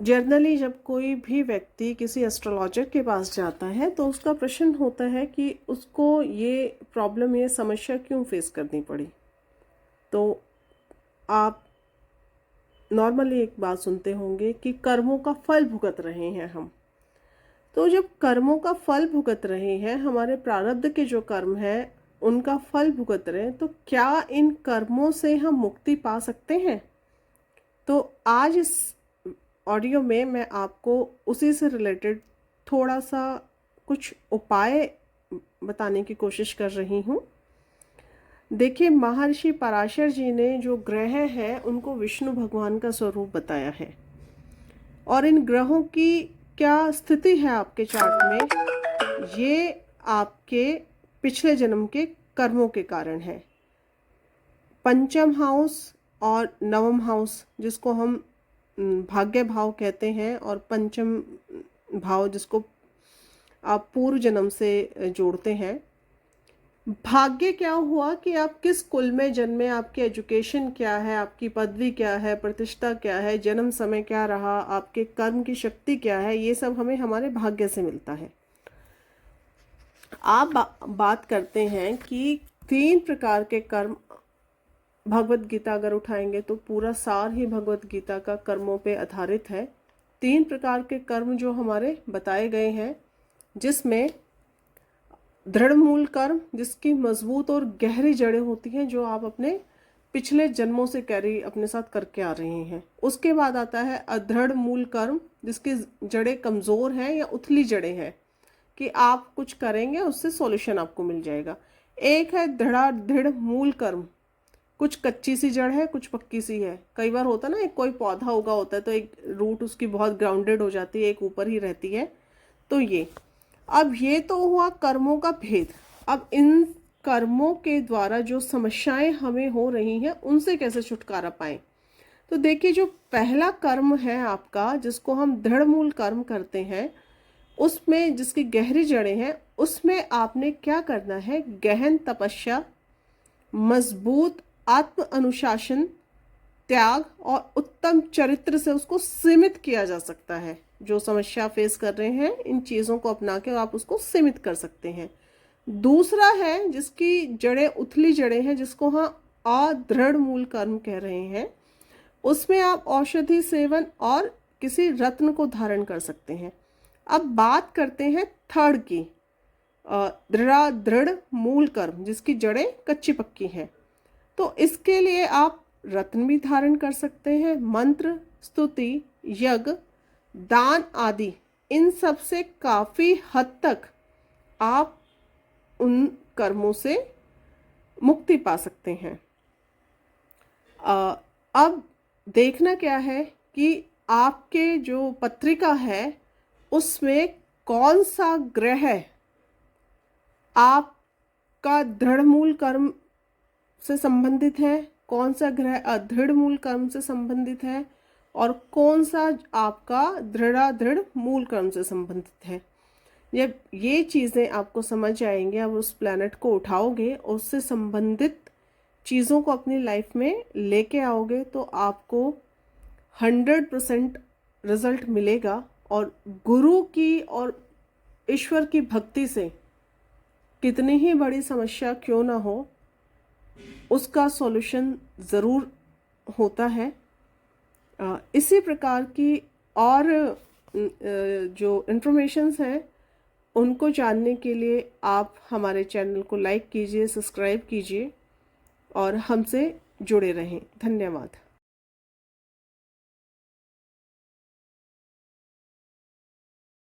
Generally जब कोई भी व्यक्ति किसी एस्ट्रोलॉजर के पास जाता है तो उसका प्रश्न होता है कि उसको ये प्रॉब्लम, ये समस्या क्यों फेस करनी पड़ी। तो आप नॉर्मली एक बात सुनते होंगे कि कर्मों का फल भुगत रहे हैं हम। तो जब कर्मों का फल भुगत रहे हैं, हमारे प्रारब्ध के जो कर्म है उनका फल भुगत रहे हैं, तो क्या इन कर्मों से हम मुक्ति पा सकते हैं? तो आज इस ऑडियो में मैं आपको उसी से रिलेटेड थोड़ा सा कुछ उपाय बताने की कोशिश कर रही हूँ। देखिए, महर्षि पराशर जी ने जो ग्रह हैं उनको विष्णु भगवान का स्वरूप बताया है, और इन ग्रहों की क्या स्थिति है आपके चार्ट में, ये आपके पिछले जन्म के कर्मों के कारण है। पंचम हाउस और नवम हाउस, जिसको हम भाग्य भाव कहते हैं, और पंचम भाव जिसको आप पूर्व जन्म से जोड़ते हैं। भाग्य क्या हुआ कि आप किस कुल में जन्मे, आपकी एजुकेशन क्या है, आपकी पदवी क्या है, प्रतिष्ठा क्या है, जन्म समय क्या रहा, आपके कर्म की शक्ति क्या है, ये सब हमें हमारे भाग्य से मिलता है। आप बात करते हैं कि 3 प्रकार के कर्म, भगवत गीता अगर उठाएंगे तो पूरा सार ही भगवत गीता का कर्मों पे आधारित है। 3 प्रकार के कर्म जो हमारे बताए गए हैं, जिसमें दृढ़ मूल कर्म, जिसकी मजबूत और गहरी जड़ें होती हैं, जो आप अपने पिछले जन्मों से कैरी अपने साथ करके आ रहे हैं। उसके बाद आता है अदृढ़ मूल कर्म, जिसकी जड़ें कमज़ोर हैं या उथली जड़ें हैं, कि आप कुछ करेंगे उससे सॉल्यूशन आपको मिल जाएगा। एक है दृढ़ मूल कर्म, कुछ कच्ची सी जड़ है, कुछ पक्की सी है। कई बार होता है ना, एक कोई पौधा उगा होता है तो एक रूट उसकी बहुत ग्राउंडेड हो जाती है, एक ऊपर ही रहती है। तो ये तो हुआ कर्मों का भेद। अब इन कर्मों के द्वारा जो समस्याएं हमें हो रही हैं, उनसे कैसे छुटकारा पाएं। तो देखिए, जो पहला कर्म है आपका, जिसको हम दृढ़ मूल कर्म करते हैं, उसमें जिसकी गहरी जड़ें हैं, उसमें आपने क्या करना है, गहन तपस्या, मजबूत आत्म अनुशासन, त्याग और उत्तम चरित्र से उसको सीमित किया जा सकता है। जो समस्या फेस कर रहे हैं, इन चीज़ों को अपना के आप उसको सीमित कर सकते हैं। दूसरा है जिसकी जड़ें उथली जड़ें हैं, जिसको हम अदृढ़ मूल कर्म कह रहे हैं, उसमें आप औषधि सेवन और किसी रत्न को धारण कर सकते हैं। अब बात करते हैं थर्ड की, दृढ़ मूल कर्म, जिसकी जड़ें कच्ची पक्की हैं। तो इसके लिए आप रत्न भी धारण कर सकते हैं। मंत्र, स्तुति, यज्ञ, दान आदि, इन सब से काफ़ी हद तक आप उन कर्मों से मुक्ति पा सकते हैं। अब देखना क्या है कि आपके जो पत्रिका है उसमें कौन सा ग्रह आपका दृढ़ मूल कर्म से संबंधित है, कौन सा ग्रह अदृढ़ मूल कर्म से संबंधित है, और कौन सा आपका दृढ़ मूल कर्म से संबंधित है। जब ये चीज़ें आपको समझ आएंगे, आप उस प्लैनेट को उठाओगे, उससे संबंधित चीज़ों को अपनी लाइफ में लेके आओगे, तो आपको 100% रिजल्ट मिलेगा। और गुरु की और ईश्वर की भक्ति से कितनी ही बड़ी समस्या क्यों ना हो, उसका सॉल्यूशन ज़रूर होता है। इसी प्रकार की और जो इन्फॉर्मेशंस हैं, उनको जानने के लिए आप हमारे चैनल को लाइक कीजिए, सब्सक्राइब कीजिए और हमसे जुड़े रहें। धन्यवाद।